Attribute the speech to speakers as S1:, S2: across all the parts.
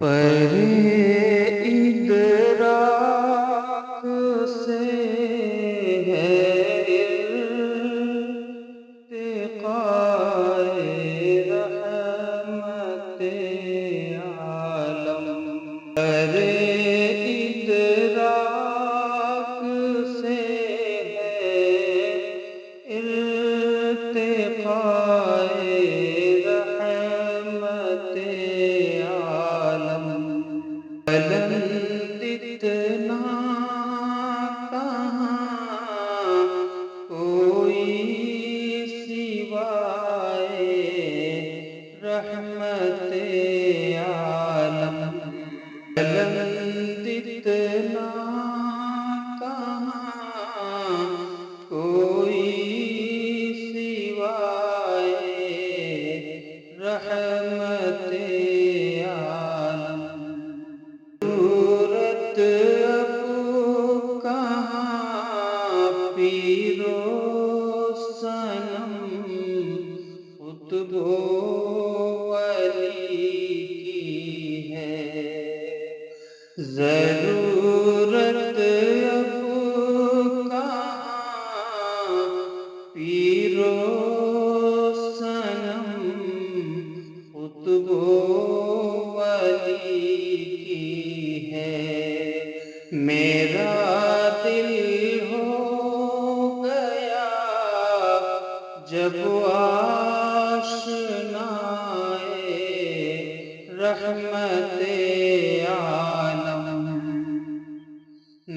S1: پرے ادراک سے ہے ارتقاء رحمت عالم۔ پرے ادراک سے ہے ارتقاء رحمت عالم۔ بلند اتنا کہاں کوئی سوائے رحمت عالم۔ بلند اتنا کہاں کوئی سوائے رحمت عالم۔ ضرورت اب کہاں پیر و صنم قطب و ولی کی ہے۔ ضرورت اب کہاں پیر و صنم قطب و ولی کی ہے۔ میرا دل ہو گیا جب آشنائے رحمت عالم۔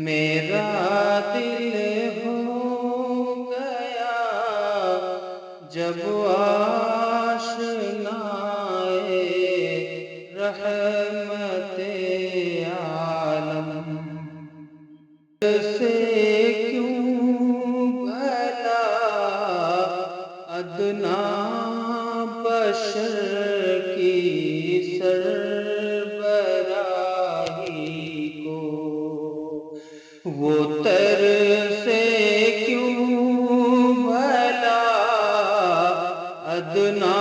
S1: میرا دل ہو گیا جب آشنائے رحمت عالم۔ سے کیوں بھلا ادنا بشر کی سربراہی کو وہ ترسے کیوں بھلا ادنا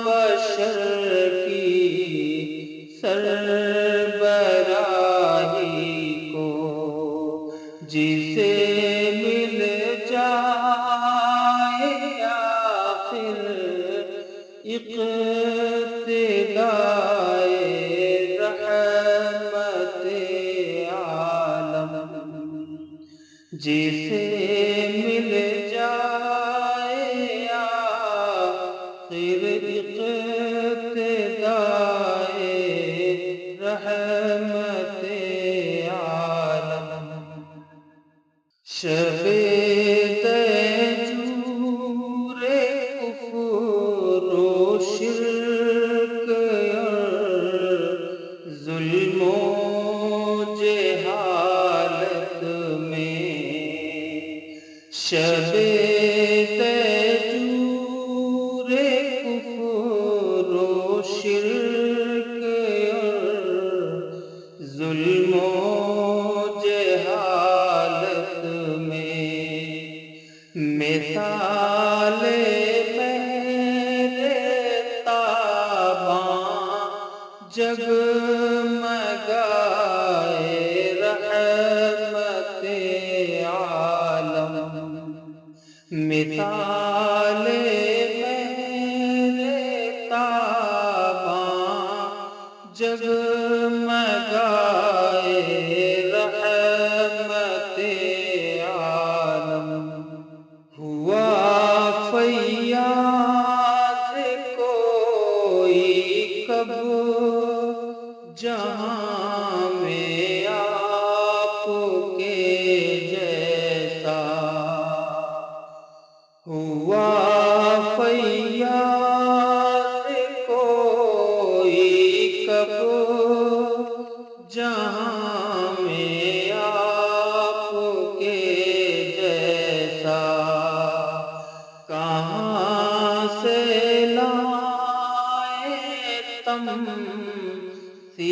S1: بشر کی سربراہی کو جسے مل جائے آخر اقتدائے رحمت عالم۔ جسے مل جائے آخر اقتدائے رحمت عالم۔ شب دیجور کفر و شرک ظلم و جہالت میں، شب دیجور کفر و شرک ظلم و جہالت میں، مثال میرے تاباں جگمگائے رحمت عالم۔ مثال میرے تاباں جگمگائے رحمت عالم۔ ہوا فیاض کوئی کب جہاں میں آپ کے جیسا، ہوا فیاض کوئی کب جہاں میں آپ کے جیسا، کہاں سے لائے تم سی